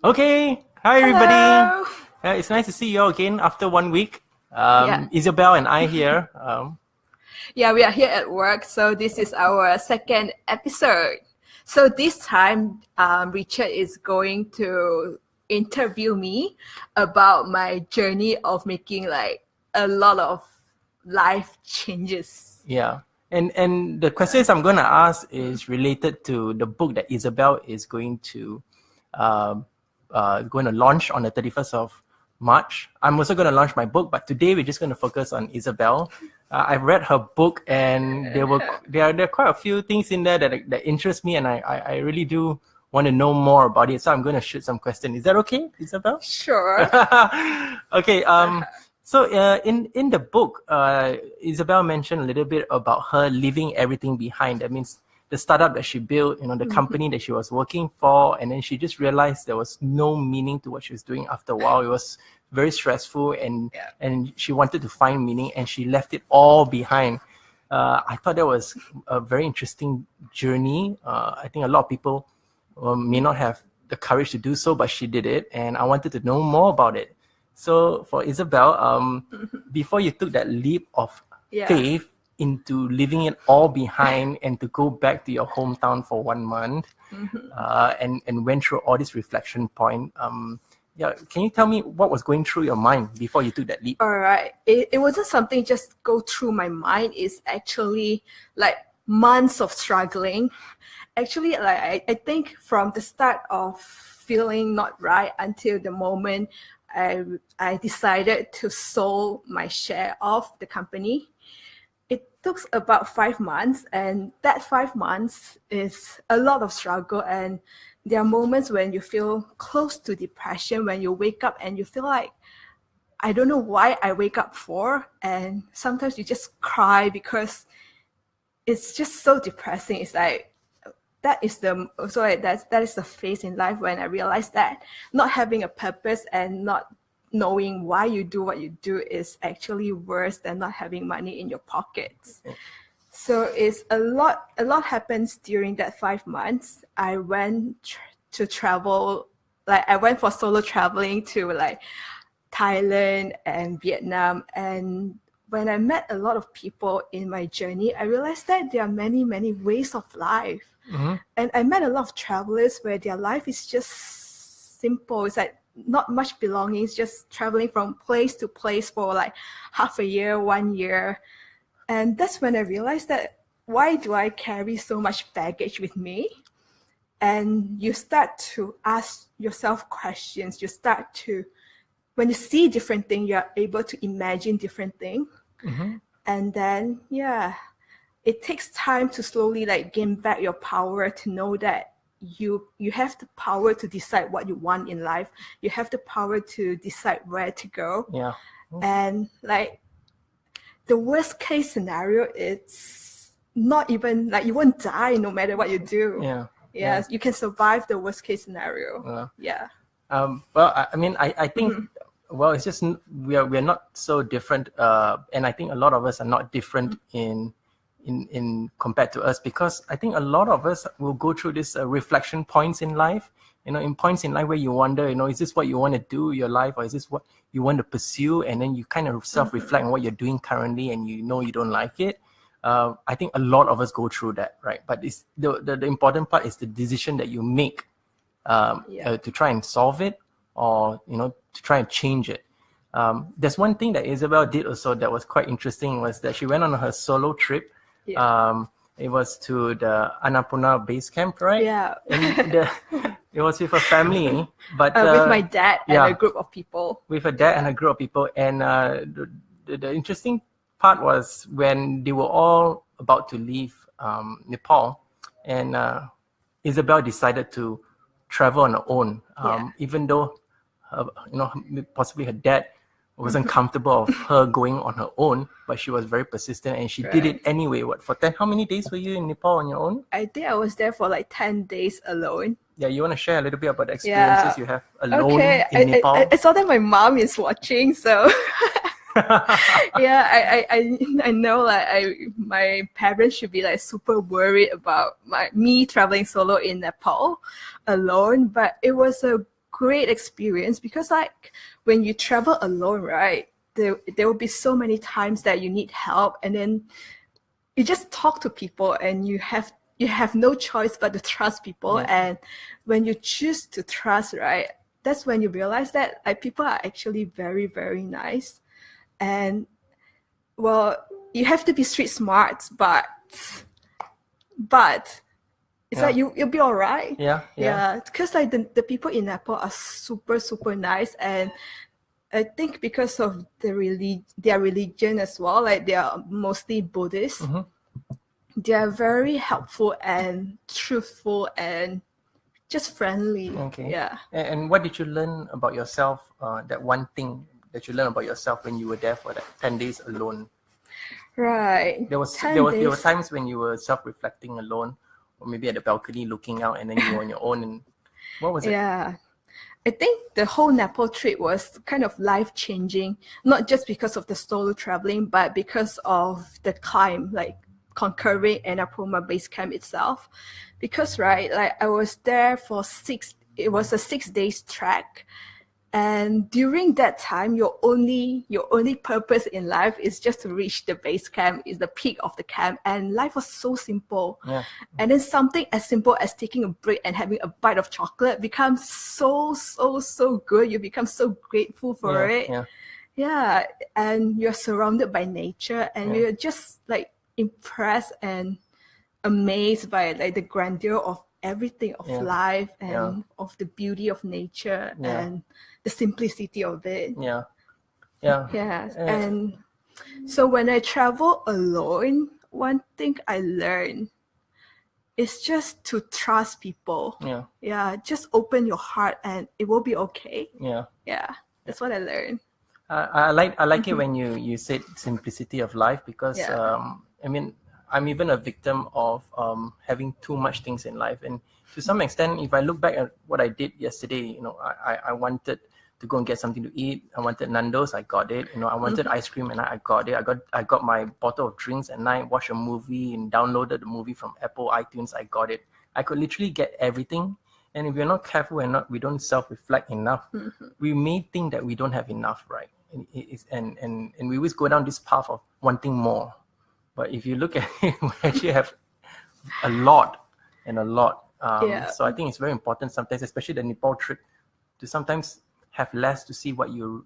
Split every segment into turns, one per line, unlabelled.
Okay, hi everybody.
Hello.
It's nice to see you all again after 1 week.
Yeah,
Isabelle and I here.
yeah, we are here at work. So this is our second episode. So this time, Richard is going to interview me about my journey of making like a lot of life changes.
Yeah, and the questions I'm going to ask is related to the book that Isabelle is uh, going to launch on the 31st of March. I'm also going to launch my book, but today we're just going to focus on Isabelle. I've read her book, and there are quite a few things in there that interest me, and I really do want to know more about it. So I'm going to shoot some questions. Is that okay, Isabelle?
Sure.
Okay. So in the book, Isabelle mentioned a little bit about her leaving everything behind. That means the startup that she built, the company that she was working for, and then she just realized there was no meaning to what she was doing after a while. It was very stressful, and she wanted to find meaning, and she left it all behind. I thought that was a very interesting journey. I think a lot of people may not have the courage to do so, but she did it, and I wanted to know more about it. So for Isabelle, before you took that leap of faith into leaving it all behind and to go back to your hometown for 1 month, and went through all this reflection point, can you tell me what was going through your mind before you took that leap?
All right. It wasn't something just go through my mind. It's actually like months of struggling. Actually, like I think from the start of feeling not right until the moment I decided to sell my share of the company. It took about 5 months, and that 5 months is a lot of struggle. And there are moments when you feel close to depression, when you wake up and you feel like, I don't know why I wake up for, and sometimes you just cry because it's just so depressing. It's like that is the phase in life when I realized that not having a purpose and not knowing why you do what you do is actually worse than not having money in your pockets. So it's a lot happens during that 5 months. I went to travel, like I went for solo traveling to like Thailand and Vietnam. And when I met a lot of people in my journey, I realized that there are many, many ways of life. And I met a lot of travelers where their life is just simple. It's like not much belongings, just traveling from place to place for like half a year, 1 year. And that's when I realized that why do I carry so much baggage with me? And you start to ask yourself questions. You start to, when you see different things, you're able to imagine different things. And then, it takes time to slowly like gain back your power to know that you have the power to decide what you want in life. You have the power to decide where to go. And like the worst case scenario, it's not even like you won't die no matter what you do. You can survive the worst case scenario.
Well, I mean, I think well, it's just we're not so different, and I think a lot of us are not different in compared to us, because I think a lot of us will go through this reflection points in life, in points in life where you wonder, is this what you want to do in your life, or is this what you want to pursue? And then you kind of self-reflect on what you're doing currently, and you don't like it. I think a lot of us go through that, right? But it's the important part is the decision that you make to try and solve it, or to try and change it. There's one thing that Isabelle did also that was quite interesting, was that she went on her solo trip. It was to the Annapurna base camp, right? And it was with a family, but
with my dad and a group of people.
With a dad and a group of people, and the interesting part was when they were all about to leave Nepal, and Isabelle decided to travel on her own, even though possibly her dad wasn't comfortable of her going on her own, but she was very persistent, and she did it anyway. For 10? How many days were you in Nepal on your own?
I think I was there for like 10 days alone.
Yeah, you want to share a little bit about the experiences you have alone in Nepal?
I saw that my mom is watching, so I know like my parents should be like super worried about me traveling solo in Nepal alone, but it was a great experience because like when you travel alone, right, there will be so many times that you need help, and then you just talk to people and you have no choice but to trust people. And when you choose to trust, right, that's when you realize that like people are actually very, very nice. And well, you have to be street smart, but it's like you'll be all right. Because like the people in Nepal are super, super nice. And I think because of their religion as well, like they are mostly Buddhist. They are very helpful and truthful and just friendly.
And what did you learn about yourself, that one thing that you learned about yourself when you were there for that 10 days alone?
Right.
There were times when you were self-reflecting alone, or maybe at the balcony looking out, and then you were on your own. And what was it?
Yeah. I think the whole Nepal trip was kind of life-changing, not just because of the solo traveling, but because of the climb, like conquering Annapurna base camp itself. Because, right, like I was there for it was a 6 days trek. And during that time, your only purpose in life is just to reach the base camp, is the peak of the camp. And life was so simple. And then something as simple as taking a break and having a bite of chocolate becomes so, so, so good. You become so grateful for it. And you're surrounded by nature, and you're just like impressed and amazed by like the grandeur of everything of life and of the beauty of nature and the simplicity of it. And so when I travel alone, one thing I learned is just to trust people. Just open your heart and it will be okay. That's what I learned.
I like it when you said simplicity of life, because I mean, I'm even a victim of having too much things in life. And to some extent, if I look back at what I did yesterday, you know, I wanted to go and get something to eat. I wanted Nando's, I got it. You know, I wanted ice cream, and I got it. I got my bottle of drinks at night, watched a movie, and downloaded the movie from Apple iTunes. I got it. I could literally get everything. And if we're not careful and we don't self-reflect enough, we may think that we don't have enough, right? And we always go down this path of wanting more. But if you look at it, we actually have a lot and a lot. So I think it's very important sometimes, especially the Nepal trip, to sometimes have less to see what you're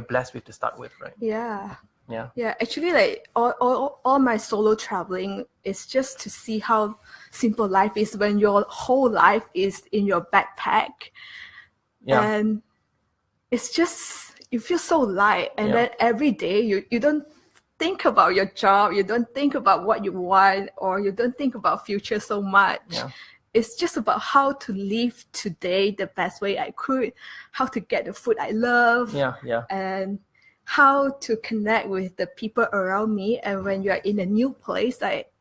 blessed with to start with, right?
Actually, like all my solo traveling is just to see how simple life is when your whole life is in your backpack. And it's just, you feel so light. And then every day you don't think about your job, you don't think about what you want, or you don't think about future so much. It's just about how to live today the best way I could, how to get the food I love, and how to connect with the people around me. And when you're in a new place, like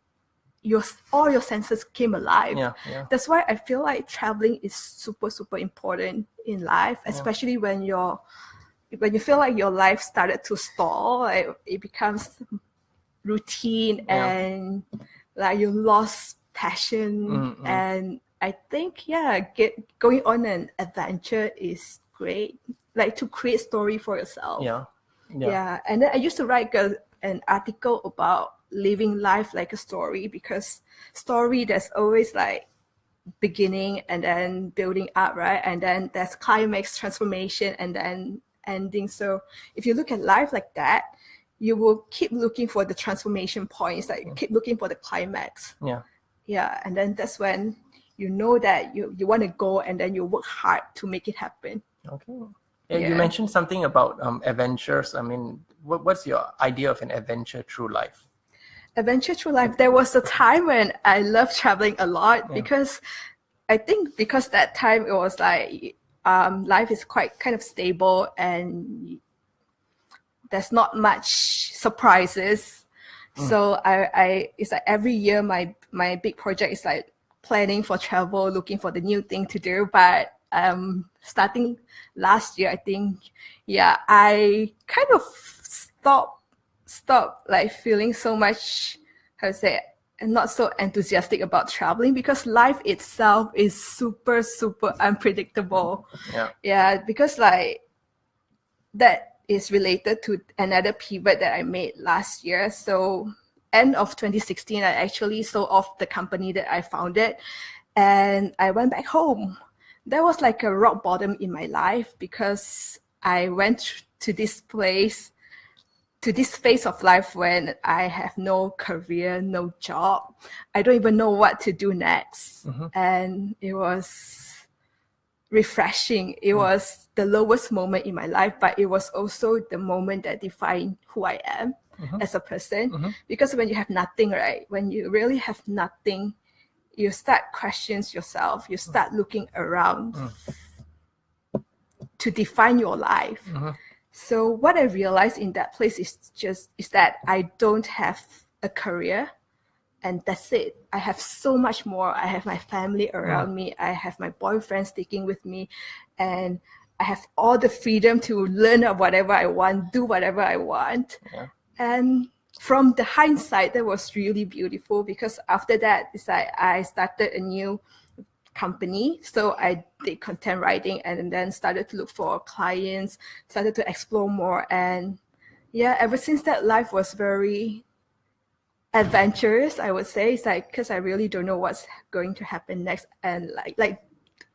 all your senses came alive. That's why I feel like traveling is super, super important in life, especially when you feel like your life started to stall, like it becomes routine and like you lost passion. And I think going on an adventure is great, like to create story for yourself. And then I used to write an article about living life like a story, because story, there's always like beginning and then building up, right? And then there's climax, transformation, and then ending. So if you look at life like that, you will keep looking for the transformation points, like you keep looking for the climax. And then that's when you know that you want to go, and then you work hard to make it happen.
You mentioned something about adventures. I mean, what's your idea of an adventure through life?
Adventure through life, there was a time when I loved traveling a lot, because I think because that time it was like life is quite kind of stable and there's not much surprises. So I it's like every year my big project is like planning for travel, looking for the new thing to do. But starting last year, I think, I kind of stopped like feeling so much, how to say, not so enthusiastic about traveling because life itself is super, super unpredictable. Yeah, because like that is related to another pivot that I made last year. So end of 2016, I actually sold off the company that I founded and I went back home. That was like a rock bottom in my life because I went to this place, to this phase of life when I have no career, no job. I don't even know what to do next. And it was refreshing. It was the lowest moment in my life, but it was also the moment that defined who I am as a person. Because when you have nothing, right? When you really have nothing, you start questioning yourself. You start looking around to define your life. So what I realized in that place is that I don't have a career, and that's it. I have so much more. I have my family around me. I have my boyfriend sticking with me, and I have all the freedom to learn whatever I want, do whatever I want. And from the hindsight, that was really beautiful because after that, it's like I started a new company. So I did content writing and then started to look for clients, started to explore more. And yeah, ever since that, life was very adventurous, I would say. It's like, because I really don't know what's going to happen next. And like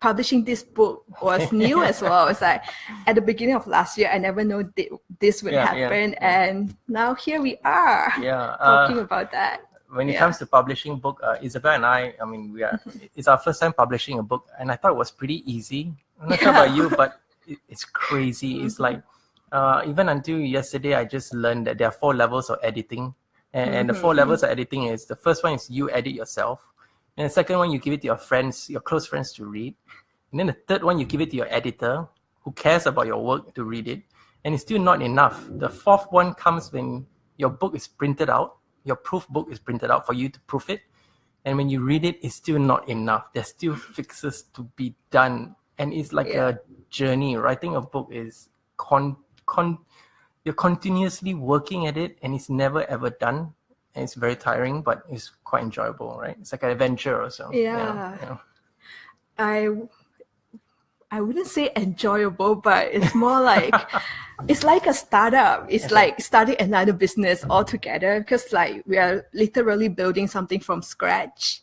publishing this book was new as well. It's like at the beginning of last year, I never know this would happen. And now here we are talking about that.
When it comes to publishing book, Isabelle and I mean, it's our first time publishing a book, and I thought it was pretty easy. I'm not sure about you, but it's crazy. It's like, even until yesterday, I just learned that there are 4 levels of editing. And the 4 levels of editing is, the first one is you edit yourself. And the second one, you give it to your friends, your close friends to read. And then the third one, you give it to your editor who cares about your work to read it. And it's still not enough. The 4th one comes when your book is printed out. Your proof book is printed out for you to proof it. And when you read it, it's still not enough. There's still fixes to be done. And it's like a journey. Writing a book is you're continuously working at it, and it's never ever done. And it's very tiring, but it's quite enjoyable, right? It's like an adventure or so.
I wouldn't say enjoyable, but it's more like it's like a startup. It's like starting another business altogether because like we are literally building something from scratch,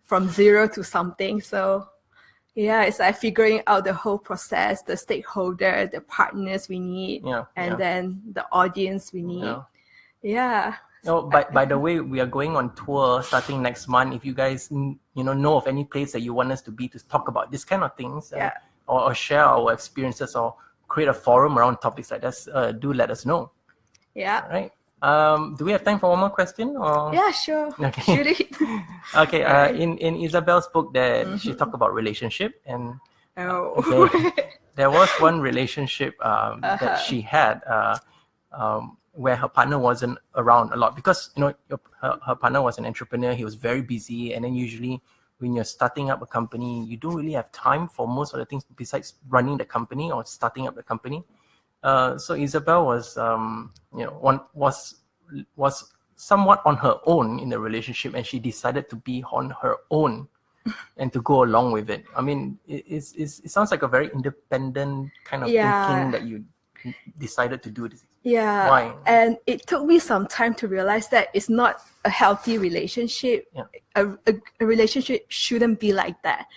from zero to something. So yeah, it's like figuring out the whole process, the stakeholder, the partners we need, and then the audience we need.
No, by the way, we are going on tour starting next month. If you guys know of any place that you want us to be to talk about this kind of things, or share our experiences, or create a forum around topics like this, do let us know. Right. Do we have time for one more question? Or?
Yeah, sure.
Okay.
Shoot it.
Okay. In Isabelle's book, that she talked about relationship, and there was one relationship that she had where her partner wasn't around a lot because her partner was an entrepreneur. He was very busy, and then usually when you're starting up a company, you don't really have time for most of the things besides running the company or starting up the company. So Isabelle was, was somewhat on her own in the relationship, and she decided to be on her own and to go along with it. I mean, it sounds like a very independent kind of thinking that you decided to do this.
Yeah.
Why?
And it took me some time to realize that it's not a healthy relationship. A relationship shouldn't be like that.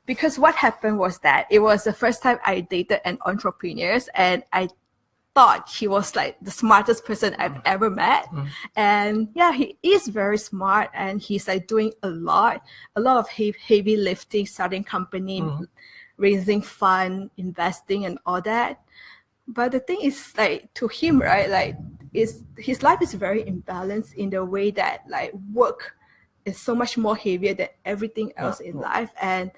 Because what happened was that it was the first time I dated an entrepreneur, and I thought he was like the smartest person I've ever met. And yeah, he is very smart, and he's like doing a lot of heavy lifting, starting company, raising fund, investing and all that. But the thing is, like, to him, right, like, his life is very imbalanced in the way that like work is so much more heavier than everything else in life. And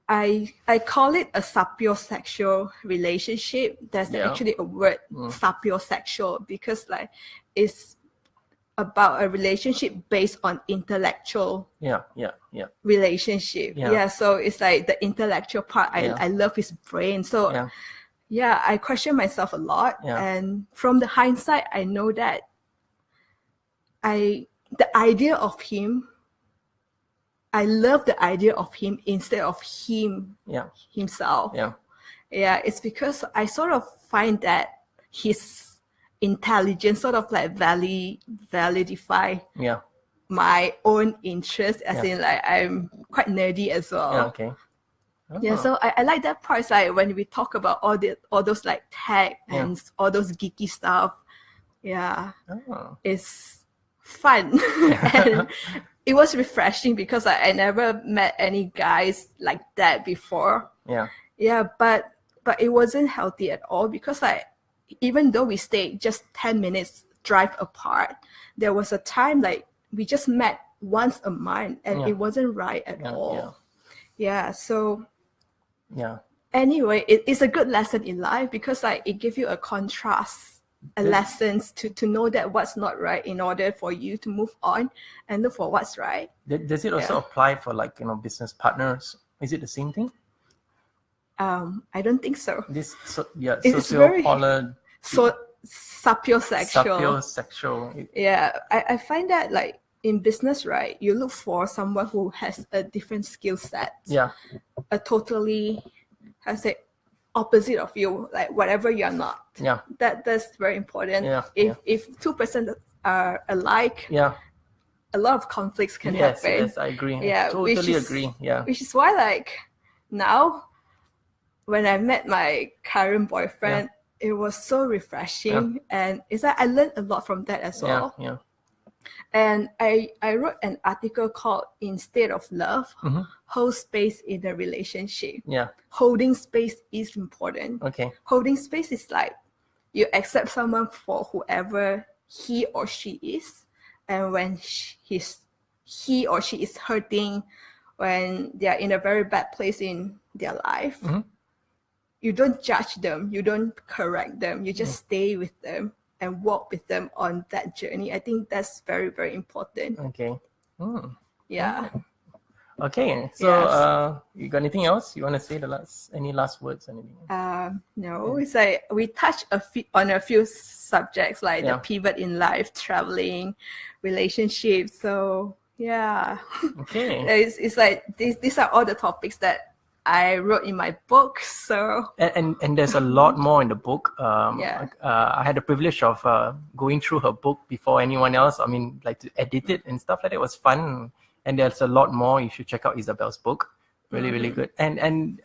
I call it a sapiosexual relationship. There's actually a word, sapiosexual, because like it's about a relationship based on intellectual relationship. So it's like the intellectual part. I love his brain. So I question myself a lot. And from the hindsight, I know that I the idea of him, I love the idea of him instead of him himself. Yeah, it's because I sort of find that his intelligence sort of like validify my own interest, as in like I'm quite nerdy as well.
Okay.
Yeah, so I like that part. It's like when we talk about all those like tech and all those geeky stuff. Yeah, it's fun. And it was refreshing because I never met any guys like that before. Yeah, but it wasn't healthy at all because like even though we stayed just 10 minutes drive apart, there was a time like we just met once a month and it wasn't right at all. Yeah, so anyway, it's a good lesson in life because like it gives you a contrast, a lessons to know that what's not right in order for you to move on and look for what's right.
Does it also apply for like, business partners? Is it the same thing?
I don't think so.
It's
sapiosexual.
Sapiosexual.
Yeah, I find that like in business, right, you look for someone who has a different skill set. A totally, opposite of you, like whatever you're not. That's very important. If 2% are alike, a lot of conflicts can happen.
Yes, I agree. Totally agree.
Which is why like now when I met my current boyfriend, it was so refreshing, and it's like I learned a lot from that as well. And I wrote an article called "Instead of Love, Hold Space in a Relationship." Holding space is important. Holding space is like you accept someone for whoever he or she is, and when he or she is hurting, when they are in a very bad place in their life, you don't judge them, you don't correct them, you just stay with them and walk with them on that journey. I think that's very, very important. Yeah.
Okay, so you got anything else you want to say? Any last words? Anything?
No, it's like we touched on a few subjects like the pivot in life, traveling, relationships. So okay, it's like these are all the topics that I wrote in my book. So
and there's a lot more in the book. I had the privilege of going through her book before anyone else. I mean, like to edit it and stuff like that. It was fun. And there's a lot more. You should check out Isabelle's book. Really, really good. And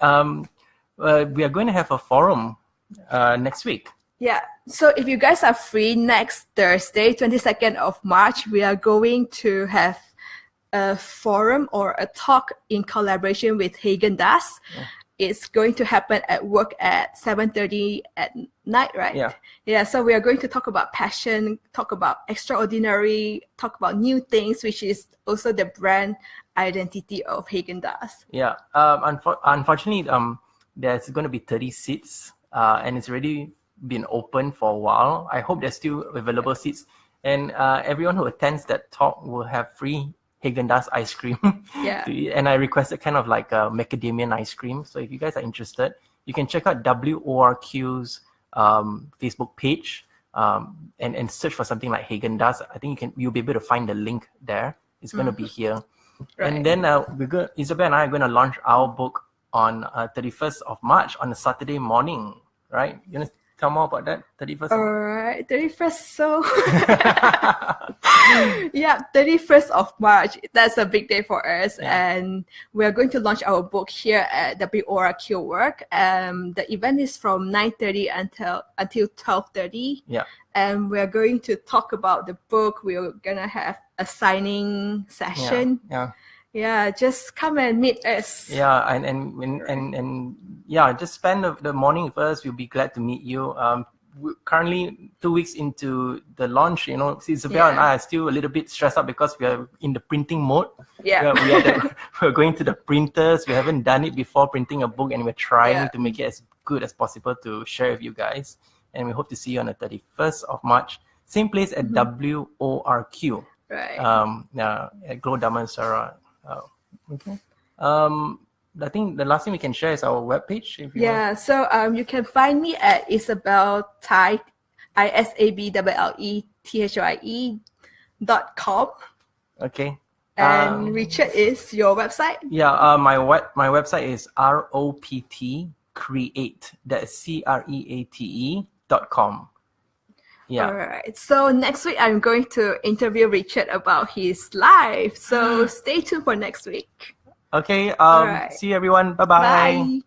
we are going to have a forum next week. Yeah.
So if you guys are free next Thursday, 22nd of March, we are going to have a forum or a talk in collaboration with Haagen-Dazs. It's going to happen at WORQ at 7:30 at night, right? Yeah. So we are going to talk about passion, talk about extraordinary, talk about new things, which is also the brand identity of Haagen-Dazs.
Yeah. Unfortunately, there's going to be 30 seats, and it's already been open for a while. I hope there's still available seats, and everyone who attends that talk will have free Haagen-Dazs ice cream to eat. And I requested kind of like a macadamian ice cream. So if you guys are interested, you can check out WORQ's Facebook page and search for something like Haagen-Dazs. I think you'll be able to find the link there. It's going to be here. And then Isabelle and I are going to launch our book on 31st of March on a Saturday morning, right? You want to tell more about that? 31st?
All right, 31st. So, 31st of March. That's a big day for us. And we are going to launch our book here at WORQ WORQ. The event is from 9:30 until 12:30. And we're going to talk about the book. We're going to have a signing session. Just come and meet us.
Just spend the morning with us. We'll be glad to meet you. We're currently 2 weeks into the launch. Isabelle and I are still a little bit stressed out because we are in the printing mode. We're going to the printers. We haven't done it before, printing a book, and we're trying to make it as good as possible to share with you guys. And we hope to see you on the 31st of March. Same place at WORQ.
Right.
At Glow Damansara. Okay. I think the last thing we can share is our webpage.
So you can find me at Isabelle Thye, ISABELLETHYE.com.
Okay.
And Richard is your website?
Yeah, my website is ROPT Create. That's CREATE.com. Yeah.
All right. So next week I'm going to interview Richard about his life. So stay tuned for next week.
Okay.
All right.
See you everyone. Bye-bye.
Bye.